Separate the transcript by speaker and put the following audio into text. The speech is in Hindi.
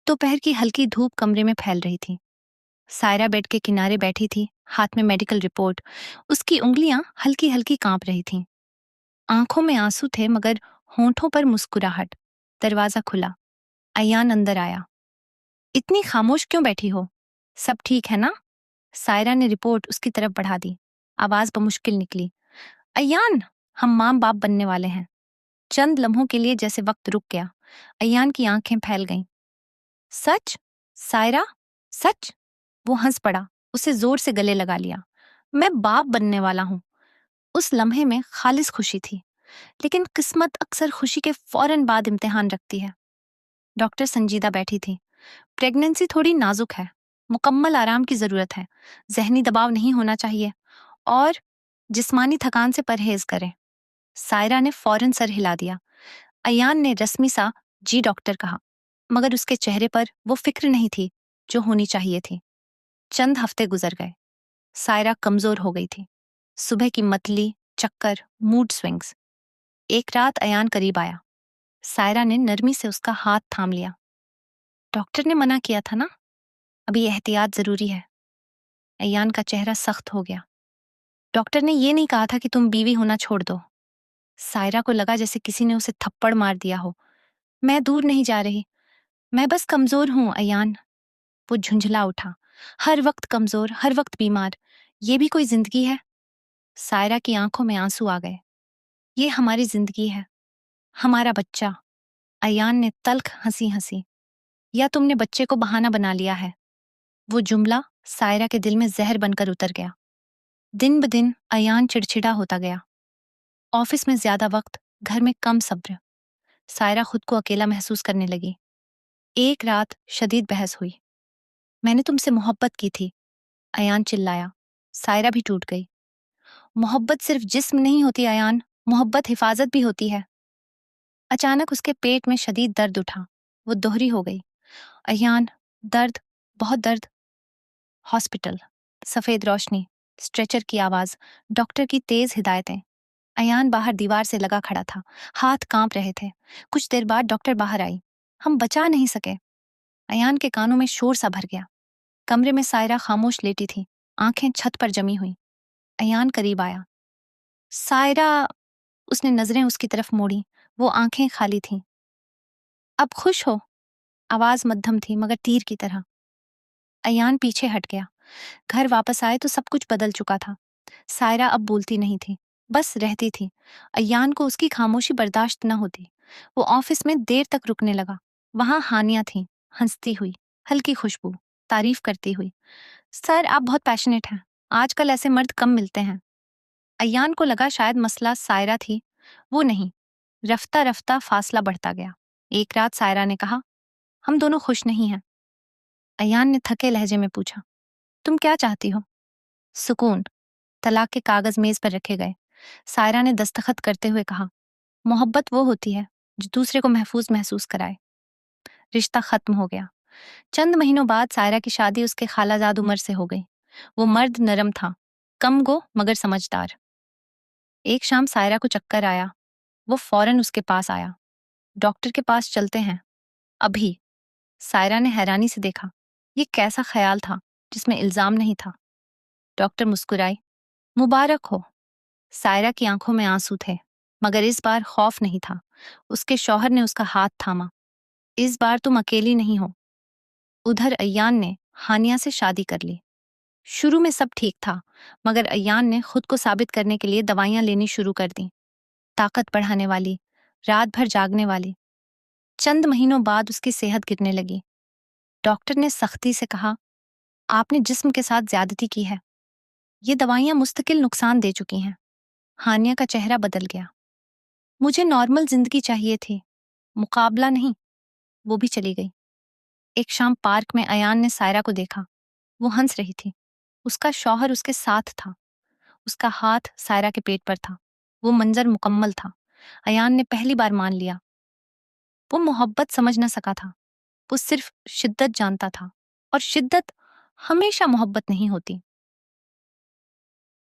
Speaker 1: दोपहर की हल्की धूप कमरे में फैल रही थी। सायरा बेड के किनारे बैठी थी, हाथ में मेडिकल रिपोर्ट। उसकी उंगलियां हल्की हल्की कांप रही थीं। आंखों में आंसू थे मगर होंठों पर मुस्कुराहट। दरवाजा खुला। अयान अंदर आया। इतनी खामोश क्यों बैठी हो? सब ठीक है ना? सायरा ने रिपोर्ट उसकी तरफ बढ़ा दी। आवाज बमुश्किल निकली। अयान, हम माँ बाप बनने वाले हैं। चंद लम्हों के लिए जैसे वक्त रुक गया। अयान की आंखें फैल गईं। सच? सायरा, सच? वो हंस पड़ा। उसे जोर से गले लगा लिया। मैं बाप बनने वाला हूं। उस लम्हे में खालिस खुशी थी, लेकिन किस्मत अक्सर खुशी के फौरन बाद इम्तिहान रखती है। डॉक्टर संजीदा बैठी थी। प्रेगनेंसी थोड़ी नाजुक है, मुकम्मल आराम की जरूरत है, जहनी दबाव नहीं होना चाहिए और जिस्मानी थकान से परहेज करें। सायरा ने फौरन सर हिला दिया। अयान ने रस्मी सा जी डॉक्टर कहा, मगर उसके चेहरे पर वो फिक्र नहीं थी जो होनी चाहिए थी। चंद हफ्ते गुजर गए। सायरा कमजोर हो गई थी। सुबह की मतली, चक्कर, मूड स्विंग्स। एक रात अयान करीब आया। सायरा ने नरमी से उसका हाथ थाम लिया। डॉक्टर ने मना किया था ना, अभी एहतियात जरूरी है। अयान का चेहरा सख्त हो गया। डॉक्टर ने ये नहीं कहा था कि तुम बीवी होना छोड़ दो। सायरा को लगा जैसे किसी ने उसे थप्पड़ मार दिया हो। मैं दूर नहीं जा रही, मैं बस कमजोर हूं अयान। वो झुंझला उठा। हर वक्त कमजोर, हर वक्त बीमार, ये भी कोई जिंदगी है? सायरा की आंखों में आंसू आ गए। ये हमारी जिंदगी है, हमारा बच्चा। अयान ने तल्ख हंसी हंसी। या तुमने बच्चे को बहाना बना लिया है? वो जुमला सायरा के दिल में जहर बनकर उतर गया। दिन ब दिन अयान चिड़चिड़ा होता गया। ऑफिस में ज्यादा वक्त, घर में कम सब्र। सायरा खुद को अकेला महसूस करने लगी। एक रात शदीद बहस हुई। मैंने तुमसे मोहब्बत की थी, अयान चिल्लाया। सायरा भी टूट गई। मोहब्बत सिर्फ जिस्म नहीं होती अयान, मोहब्बत हिफाजत भी होती है। अचानक उसके पेट में शदीद दर्द उठा। वो दोहरी हो गई। अयान, दर्द, बहुत दर्द। हॉस्पिटल, सफेद रोशनी, स्ट्रेचर की आवाज, डॉक्टर की तेज हिदायतें। अयान बाहर दीवार से लगा खड़ा था, हाथ कांप रहे थे। कुछ देर बाद डॉक्टर बाहर आई। हम बचा नहीं सके। अयान के कानों में शोर सा भर गया। कमरे में सायरा खामोश लेटी थी, आंखें छत पर जमी हुई। अयान करीब आया। सायरा, उसने नजरें उसकी तरफ मोड़ी। वो आंखें खाली थीं। अब खुश हो? आवाज मध्यम थी मगर तीर की तरह। अयान पीछे हट गया। घर वापस आए तो सब कुछ बदल चुका था। सायरा अब बोलती नहीं थी, बस रहती थी। अयान को उसकी खामोशी बर्दाश्त न होती। वो ऑफिस में देर तक रुकने लगा। वहां हानिया थी, हंसती हुई, हल्की खुशबू, तारीफ करती हुई। सर, आप बहुत पैशनेट हैं, आजकल ऐसे मर्द कम मिलते हैं। अयान को लगा शायद मसला सायरा थी, वो नहीं। रफ्ता रफ्ता फासला बढ़ता गया। एक रात सायरा ने कहा, हम दोनों खुश नहीं हैं। अयान ने थके लहजे में पूछा, तुम क्या चाहती हो? सुकून। तलाक के कागज मेज पर रखे गए। सायरा ने दस्तखत करते हुए कहा, मोहब्बत वो होती है जो दूसरे को महफूज महसूस कराए। रिश्ता खत्म हो गया। चंद महीनों बाद सायरा की शादी उसके खालाजाद उमर से हो गई। वो मर्द नरम था, कम गो मगर समझदार। एक शाम सायरा को चक्कर आया। वो फौरन उसके पास आया। डॉक्टर के पास चलते हैं, अभी। सायरा ने हैरानी से देखा। ये कैसा ख्याल था जिसमें इल्जाम नहीं था? डॉक्टर मुस्कुराई। मुबारक हो। सायरा की आंखों में आंसू थे, मगर इस बार खौफ नहीं था। उसके शौहर ने उसका हाथ थामा। इस बार तुम अकेली नहीं हो। उधर अयान ने हानिया से शादी कर ली। शुरू में सब ठीक था, मगर अयान ने खुद को साबित करने के लिए दवाइयां लेनी शुरू कर दी, ताकत बढ़ाने वाली, रात भर जागने वाली। चंद महीनों बाद उसकी सेहत गिरने लगी। डॉक्टर ने सख्ती से कहा, आपने जिस्म के साथ ज्यादती की है। ये दवाइयां मुस्तकिल नुकसान दे चुकी हैं। हानिया का चेहरा बदल गया। मुझे नॉर्मल जिंदगी चाहिए थी, मुकाबला नहीं। वो भी चली गई। एक शाम पार्क में अयान ने सायरा को देखा। वो हंस रही थी। उसका शौहर उसके साथ था। उसका हाथ सायरा के पेट पर था। वो मंजर मुकम्मल था। अयान ने पहली बार मान लिया। वो मोहब्बत समझ न सका था। वो सिर्फ शिद्दत जानता था, और शिद्दत हमेशा मोहब्बत नहीं होती।